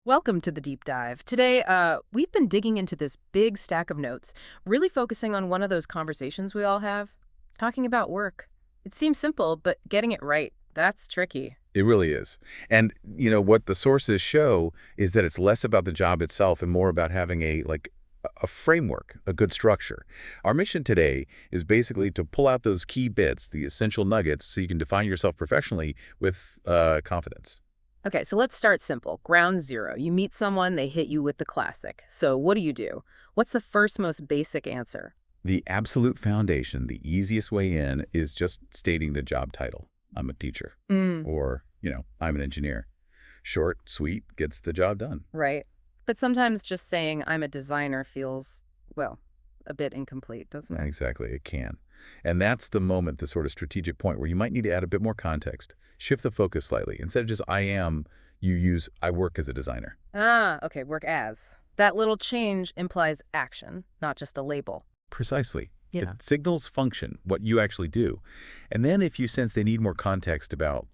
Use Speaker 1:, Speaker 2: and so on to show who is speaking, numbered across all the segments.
Speaker 1: Welcome to the deep dive. Today, we've been digging into this big stack of notes, really focusing on one of those conversations we all have, talking about work. It seems simple, but getting it right, that's tricky.
Speaker 2: It really is. And, what the sources show is that it's less about the job itself and more about having a framework, a good structure. Our mission today is basically to pull out those key bits, the essential nuggets, so you can define yourself professionally with confidence.
Speaker 1: Okay, so let's start simple. Ground zero. You meet someone, they hit you with the classic. So what do? What's the first most basic answer?
Speaker 2: The absolute foundation, the easiest way in, is just stating the job title. I'm a teacher.
Speaker 1: Mm,
Speaker 2: Or, I'm an engineer. Short, sweet, gets the job done.
Speaker 1: right. But sometimes just saying I'm a designer feels, well, a bit incomplete, doesn't it?
Speaker 2: Exactly, it can. And that's the moment, the sort of strategic point where you might need to add a bit more context, shift the focus slightly. Instead of just I am, you use I work as a designer.
Speaker 1: Ah, okay, work as. That little change implies action, not just a label.
Speaker 2: Precisely.
Speaker 1: Yeah.
Speaker 2: It signals function, what you actually do. And then if you sense they need more context about,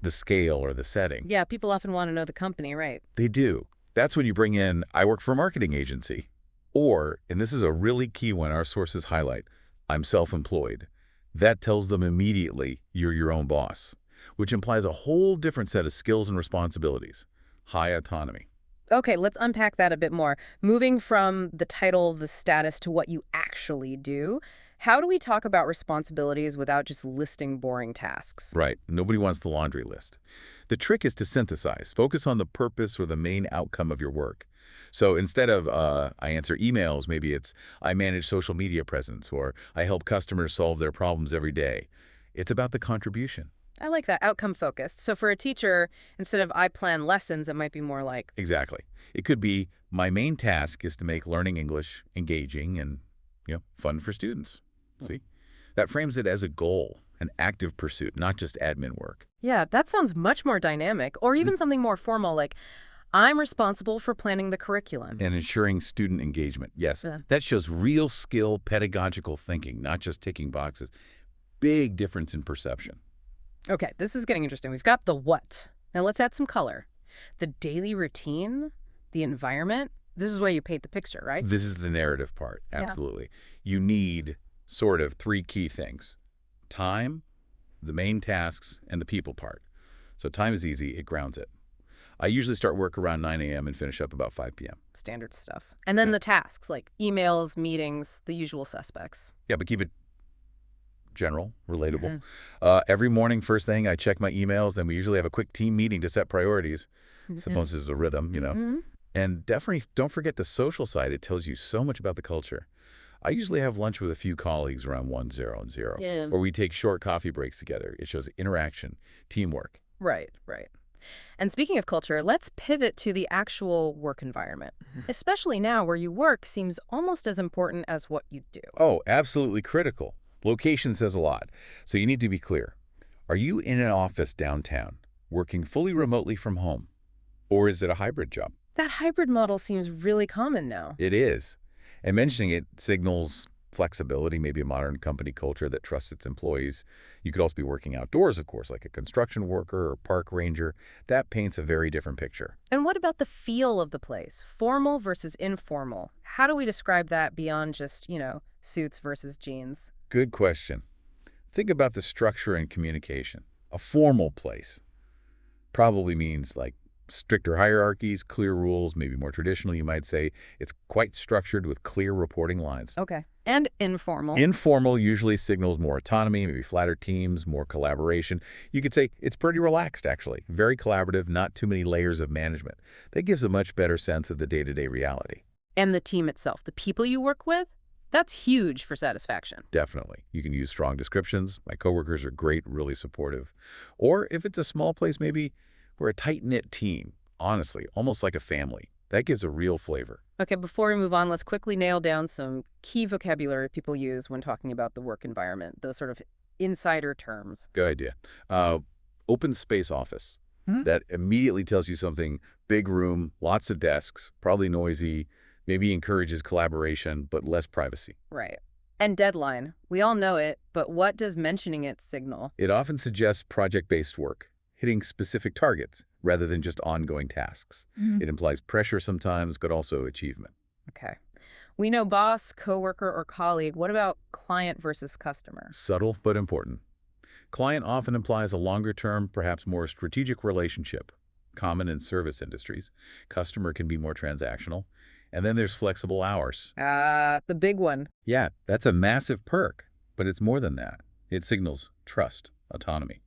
Speaker 2: the scale or the setting,
Speaker 1: Yeah, people often want to know the company, right?
Speaker 2: they do. That's when you bring in I work for a marketing agency. Or, and this is a really key one our sources highlight, I'm self-employed. That tells them immediately you're your own boss, which implies a whole different set of skills and responsibilities. High autonomy.
Speaker 1: Okay, let's unpack that a bit more. Moving from the title, the status, to what you actually do, how do we talk about responsibilities without just listing boring tasks?
Speaker 2: Right. Nobody wants the laundry list. The trick is to synthesize. Focus on the purpose or the main outcome of your work. So instead of I answer emails, maybe it's I manage social media presence or I help customers solve their problems every day. It's about the contribution.
Speaker 1: I like that, outcome focused. So for a teacher, instead of I plan lessons, it might be more like,
Speaker 2: Exactly. It could be my main task is to make learning English engaging and, fun for students. See? That frames it as a goal, an active pursuit, not just admin work.
Speaker 1: yeah, that sounds much more dynamic, or even something more formal like, I'm responsible for planning the curriculum.
Speaker 2: And ensuring student engagement. Yes,
Speaker 1: Yeah.
Speaker 2: that shows real skill, pedagogical thinking, not just ticking boxes. Big difference in perception.
Speaker 1: Okay, this is getting interesting. We've got the what. Now let's add some color. The daily routine, the environment. This is where you paint the picture, right?
Speaker 2: This is the narrative part,
Speaker 1: Yeah.
Speaker 2: absolutely. You need sort of three key things. Time, the main tasks, and the people part. So time is easy, it grounds it. I usually start work around 9 a.m. and finish up about 5 p.m.
Speaker 1: Standard stuff. And then the tasks, like emails, meetings, the usual suspects.
Speaker 2: Yeah, but keep it general, relatable.
Speaker 1: Mhm.
Speaker 2: Every morning, first thing, I check my emails. Then we usually have a quick team meeting to set priorities. Suppose there's a rhythm.
Speaker 1: Mhm.
Speaker 2: And definitely don't forget the social side. It tells you so much about the culture. I usually have lunch with a few colleagues around 1, 0, and 0,
Speaker 1: Yeah.
Speaker 2: or we take short coffee breaks together. It shows interaction, teamwork.
Speaker 1: Right, right. And speaking of culture, let's pivot to the actual work environment, especially now where you work seems almost as important as what you do.
Speaker 2: Oh, absolutely critical. Location says a lot. So you need to be clear. Are you in an office downtown, working fully remotely from home? Or is it a hybrid job?
Speaker 1: That hybrid model seems really common now.
Speaker 2: It is. And mentioning it signals flexibility, maybe a modern company culture that trusts its employees. You could also be working outdoors, of course, like a construction worker or park ranger. That paints a very different picture.
Speaker 1: And what about the feel of the place? Formal versus informal. How do we describe that beyond just, suits versus jeans?
Speaker 2: Good question. Think about the structure and communication. A formal place probably means stricter hierarchies, clear rules, maybe more traditional, you might say. It's quite structured with clear reporting lines.
Speaker 1: Okay. And informal.
Speaker 2: Informal usually signals more autonomy, maybe flatter teams, more collaboration. You could say it's pretty relaxed, actually. Very collaborative, not too many layers of management. That gives a much better sense of the day-to-day reality.
Speaker 1: And the team itself, the people you work with, that's huge for satisfaction.
Speaker 2: Definitely. You can use strong descriptions. My coworkers are great, really supportive. Or if it's a small place, maybe we're a tight-knit team. Honestly, almost like a family. That gives a real flavor.
Speaker 1: Okay, before we move on, let's quickly nail down some key vocabulary people use when talking about the work environment, those sort of insider terms.
Speaker 2: Good idea. Open space office.
Speaker 1: Hmm?
Speaker 2: That immediately tells you something. Big room, lots of desks, probably noisy, maybe encourages collaboration, but less privacy.
Speaker 1: Right. And deadline. We all know it, but what does mentioning it signal?
Speaker 2: It often suggests project-based work, hitting specific targets, rather than just ongoing tasks. It implies pressure sometimes, but also achievement.
Speaker 1: Okay. We know boss, coworker, or colleague. What about client versus customer?
Speaker 2: Subtle, but important. Client often implies a longer-term, perhaps more strategic relationship, common in service industries. Customer can be more transactional. And then there's flexible hours.
Speaker 1: The big one.
Speaker 2: Yeah, that's a massive perk, but it's more than that. It signals trust, autonomy,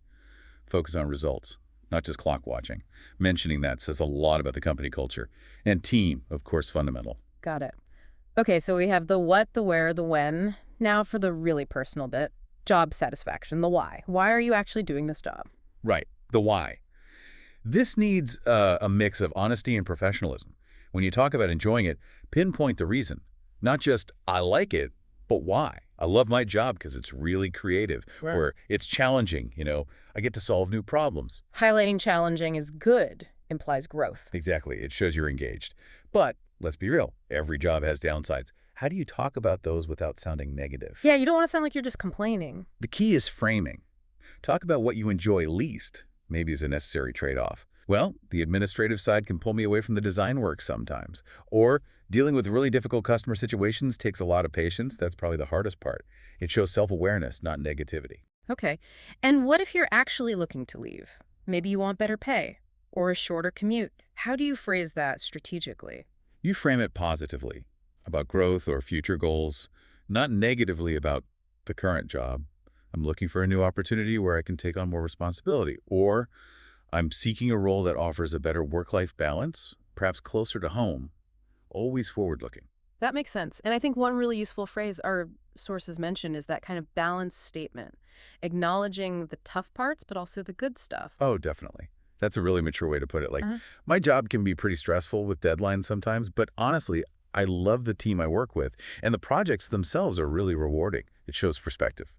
Speaker 2: focus on results, not just clock watching. Mentioning that says a lot about the company culture. And team, of course, fundamental.
Speaker 1: Got it. Okay, so we have the what, the where, the when. Now for the really personal bit. Job satisfaction, the why. Why are you actually doing this job?
Speaker 2: Right, the why. This needs a mix of honesty and professionalism. When you talk about enjoying it, pinpoint the reason. Not just, I like it, but why? I love my job because it's really creative,
Speaker 1: Right.
Speaker 2: or it's challenging, I get to solve new problems.
Speaker 1: Highlighting challenging is good implies growth.
Speaker 2: Exactly, it shows you're engaged. But let's be real, every job has downsides. How do you talk about those without sounding negative?
Speaker 1: Yeah, you don't want to sound like you're just complaining.
Speaker 2: The key is framing. Talk about what you enjoy least, maybe as a necessary trade-off. Well, the administrative side can pull me away from the design work sometimes. Or dealing with really difficult customer situations takes a lot of patience. That's probably the hardest part. It shows self-awareness, not negativity.
Speaker 1: Okay. And what if you're actually looking to leave? Maybe you want better pay or a shorter commute. How do you phrase that strategically?
Speaker 2: You frame it positively, about growth or future goals, not negatively about the current job. I'm looking for a new opportunity where I can take on more responsibility. Or I'm seeking a role that offers a better work-life balance, perhaps closer to home. Always forward-looking.
Speaker 1: That makes sense. And I think one really useful phrase our sources mention is that kind of balanced statement, acknowledging the tough parts, but also the good stuff.
Speaker 2: Oh, definitely. That's a really mature way to put it. Like,
Speaker 1: Uh-huh.
Speaker 2: my job can be pretty stressful with deadlines sometimes, but honestly, I love the team I work with, and the projects themselves are really rewarding. It shows perspective.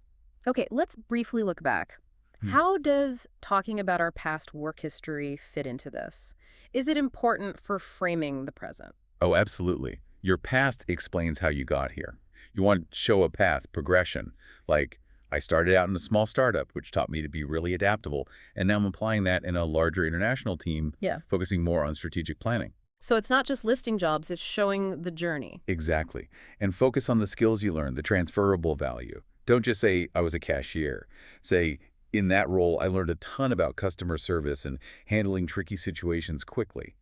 Speaker 1: Okay, let's briefly look back.
Speaker 2: Hmm.
Speaker 1: How does talking about our past work history fit into this? Is it important for framing the present?
Speaker 2: Oh, absolutely. Your past explains how you got here. You want to show a path, progression. Like, I started out in a small startup, which taught me to be really adaptable, and now I'm applying that in a larger international team,
Speaker 1: Yeah.
Speaker 2: focusing more on strategic planning.
Speaker 1: So it's not just listing jobs, it's showing the journey.
Speaker 2: Exactly. And focus on the skills you learned, the transferable value. Don't just say, I was a cashier. Say, in that role, I learned a ton about customer service and handling tricky situations quickly.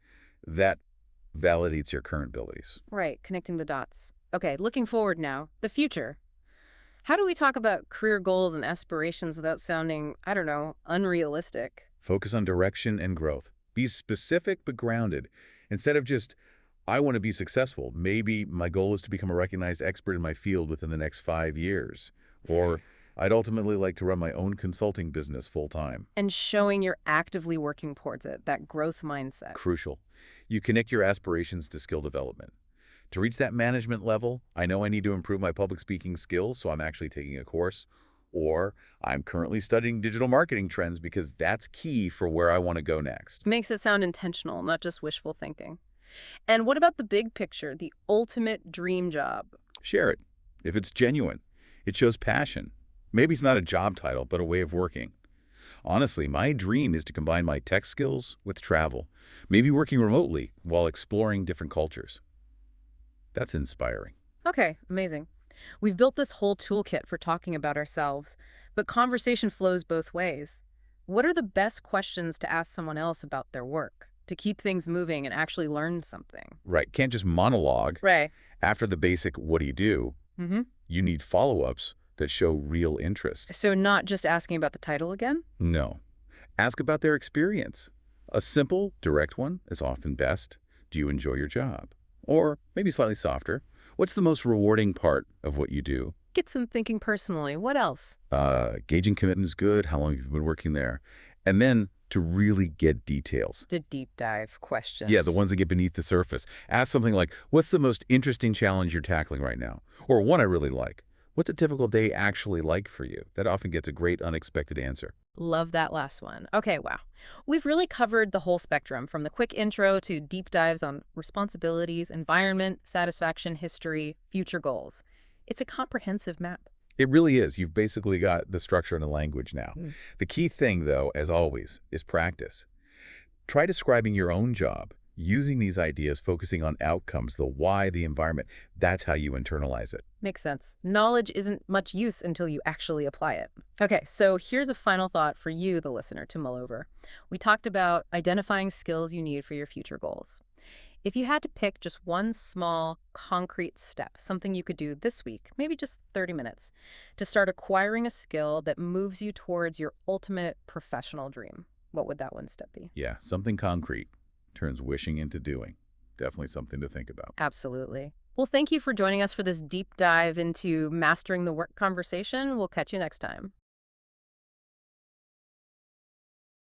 Speaker 2: That validates your current abilities.
Speaker 1: Right, connecting the dots. Okay, looking forward now. The future. How do we talk about career goals and aspirations without sounding, I don't know, unrealistic?
Speaker 2: Focus on direction and growth. Be specific but grounded. Instead of just, I want to be successful, maybe my goal is to become a recognized expert in my field within the next 5 years. Or I'd ultimately like to run my own consulting business full-time.
Speaker 1: And showing you're actively working towards it, that growth mindset.
Speaker 2: Crucial. You connect your aspirations to skill development. To reach that management level, I know I need to improve my public speaking skills, so I'm actually taking a course. Or I'm currently studying digital marketing trends because that's key for where I want to go next.
Speaker 1: Makes it sound intentional, not just wishful thinking. And what about the big picture, the ultimate dream job?
Speaker 2: Share it. If it's genuine, it shows passion. Maybe it's not a job title, but a way of working. Honestly, my dream is to combine my tech skills with travel, maybe working remotely while exploring different cultures. That's inspiring.
Speaker 1: Okay, amazing. We've built this whole toolkit for talking about ourselves, but conversation flows both ways. What are the best questions to ask someone else about their work to keep things moving and actually learn something?
Speaker 2: Right. Can't just monologue.
Speaker 1: Right.
Speaker 2: After the basic, what do you do?
Speaker 1: Mm-hmm.
Speaker 2: You need follow-ups that show real interest.
Speaker 1: So not just asking about the title again?
Speaker 2: No. Ask about their experience. A simple, direct one is often best. Do you enjoy your job? Or maybe slightly softer. What's the most rewarding part of what you do?
Speaker 1: Gets them thinking personally. What else?
Speaker 2: Gauging commitment is good. How long have you been working there? And then to really get details.
Speaker 1: The deep dive questions.
Speaker 2: Yeah, the ones that get beneath the surface. Ask something like, what's the most interesting challenge you're tackling right now? Or one I really like. What's a typical day actually like for you? That often gets a great unexpected answer.
Speaker 1: Love that last one. Okay, wow. We've really covered the whole spectrum, from the quick intro to deep dives on responsibilities, environment, satisfaction, history, future goals. It's a comprehensive map.
Speaker 2: It really is. You've basically got the structure and the language now. The key thing, though, as always, is practice. Try describing your own job, using these ideas, focusing on outcomes, the why, the environment. That's how you internalize it.
Speaker 1: Makes sense. Knowledge isn't much use until you actually apply it. Okay, so here's a final thought for you, the listener, to mull over. We talked about identifying skills you need for your future goals. If you had to pick just one small, concrete step, something you could do this week, maybe just 30 minutes, to start acquiring a skill that moves you towards your ultimate professional dream, what would that one step be?
Speaker 2: Yeah, something concrete turns wishing into doing. Definitely something to think about.
Speaker 1: Absolutely. Well, thank you for joining us for this deep dive into mastering the work conversation. We'll catch you next time.